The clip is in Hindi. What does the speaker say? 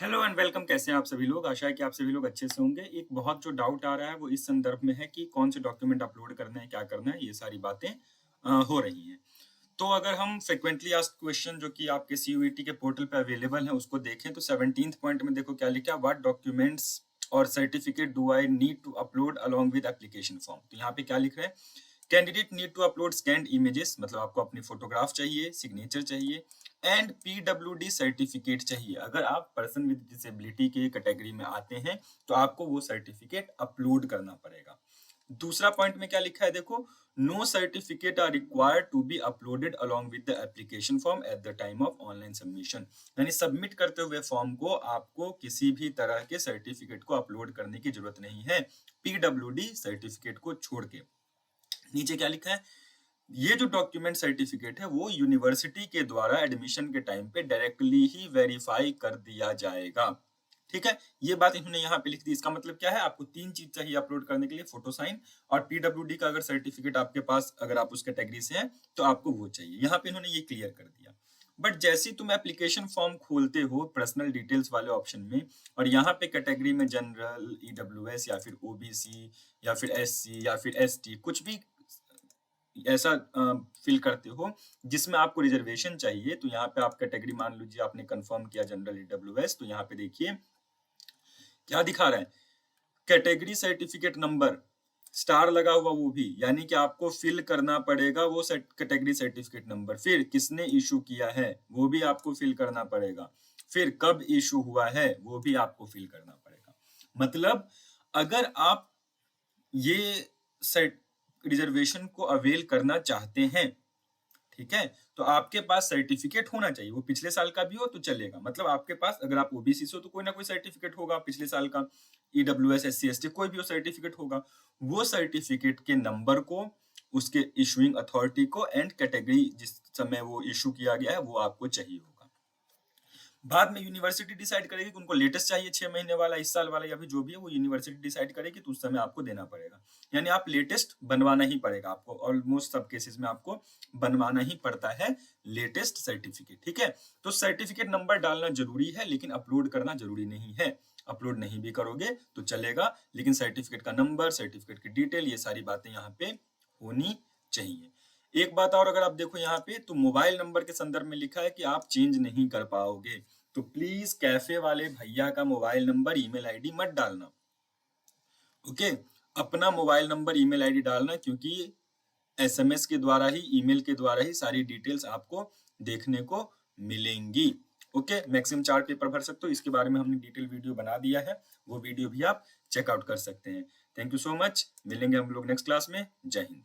Hello and welcome. कैसे हैं आप सभी लोग? आशा है कि आप सभी लोग अच्छे से होंगे। एक बहुत जो डाउट आ रहा है वो इस संदर्भ में है कि कौन से डॉक्यूमेंट अपलोड करना है, क्या करना है, ये सारी बातें हो रही हैं। तो अगर हम फ्रीक्वेंटली आस्क्ड क्वेश्चन जो कि आपके सीयूईटी के पोर्टल पे अवेलेबल है उसको देखें तो 17th पॉइंट में देखो क्या लिखा है, व्हाट डॉक्यूमेंट्स और certificate do I need to upload along with application form. तो यहाँ पे क्या लिख रहे हैं, candidate need to upload scanned images, मतलब आपको अपनी फोटोग्राफ चाहिए, सिग्नेचर चाहिए एंड पीडब्ल्यूडी सर्टिफिकेट चाहिए। अगर आप पर्सन विद डिसेबिलिटी के कैटेगरी में आते हैं तो आपको वो सर्टिफिकेट अपलोड करना पड़ेगा। दूसरा पॉइंट में क्या लिखा है देखो, no certificate are required to be uploaded along with the application form at the time of online submission. यानी सबमिट करते हुए फॉर्म को आपको किसी भी तरह के सर्टिफिकेट को अपलोड करने की जरूरत नहीं है, पीडब्ल्यूडी सर्टिफिकेट को छोड़ के। नीचे क्या लिखा है, ये जो डॉक्यूमेंट सर्टिफिकेट है वो यूनिवर्सिटी के द्वारा एडमिशन के टाइम पे डायरेक्टली ही वेरीफाई कर दिया जाएगा। ठीक है, ये बात इन्होंने यहाँ पे लिख दी। इसका मतलब क्या है, आपको तीन चीज चाहिए अपलोड करने के लिए, फोटो साइन और पीडब्ल्यूडी का अगर सर्टिफिकेट आपके पास, अगर आप उस कैटेगरी से हैं तो आपको वो चाहिए। यहाँ पे इन्होंने ये क्लियर कर दिया। बट जैसे ही तुम एप्लीकेशन फॉर्म खोलते हो पर्सनल डिटेल्स वाले ऑप्शन में, और यहाँ पे कैटेगरी में जनरल, ईडब्ल्यूएस या फिर ओबीसी या फिर एससी या फिर एसटी कुछ भी ऐसा फिल करते हो जिसमें आपको रिजर्वेशन चाहिए, तो यहाँ पे आप कैटेगरी मान लीजिए आपने कंफर्म किया जनरल ईडब्ल्यूएस, तो यहाँ पे देखिए क्या दिखा रहा है, कैटेगरी सर्टिफिकेट नंबर स्टार लगा हुआ, वो भी यानी कि आपको फिल करना पड़ेगा वो कैटेगरी सर्टिफिकेट नंबर। फिर किसने इशू किया है वो भी आपको फिल करना पड़ेगा, फिर कब इशू हुआ है वो भी आपको फिल करना पड़ेगा। मतलब अगर आप ये रिजर्वेशन को अवेल करना चाहते हैं, ठीक है, तो आपके पास सर्टिफिकेट होना चाहिए। वो पिछले साल का भी हो तो चलेगा, मतलब आपके पास अगर आप ओबीसी से हो तो कोई ना कोई सर्टिफिकेट होगा पिछले साल का, ईडब्ल्यूएस, एससी, एसटी कोई भी हो सर्टिफिकेट होगा। वो सर्टिफिकेट के नंबर को, उसके इशूइंग अथॉरिटी को एंड कैटेगरी जिस समय वो इशू किया गया है वो आपको चाहिए होगा। बाद में यूनिवर्सिटी डिसाइड करेगी कि उनको लेटेस्ट चाहिए 6 महीने वाला, इस साल वाला, या फिर जो भी है वो यूनिवर्सिटी डिसाइड करेगी, तो उस समय आपको देना पड़ेगा। यानी आप लेटेस्ट बनवाना ही पड़ेगा आपको, ऑलमोस्ट सब केसेस में आपको बनवाना ही पड़ता है लेटेस्ट सर्टिफिकेट। ठीक है, तो सर्टिफिकेट नंबर डालना जरूरी है लेकिन अपलोड करना जरूरी नहीं है। अपलोड नहीं भी करोगे तो चलेगा, लेकिन सर्टिफिकेट का नंबर, सर्टिफिकेट की डिटेल, ये सारी बातें यहाँ पे होनी चाहिए। एक बात और, अगर आप देखो यहाँ पे तो मोबाइल नंबर के संदर्भ में लिखा है कि आप चेंज नहीं कर पाओगे, तो प्लीज कैफे वाले भैया का मोबाइल नंबर, ईमेल आईडी मत डालना। ओके, अपना मोबाइल नंबर, ईमेल आईडी डालना, क्योंकि एसएमएस के द्वारा ही, ईमेल के द्वारा ही सारी डिटेल्स आपको देखने को मिलेंगी। ओके, मैक्सिमम 4 पेपर भर सकते हो, इसके बारे में हमने डिटेल वीडियो बना दिया है, वो वीडियो भी आप चेकआउट कर सकते हैं। थैंक यू सो मच, मिलेंगे हम लोग नेक्स्ट क्लास में। जय हिंद।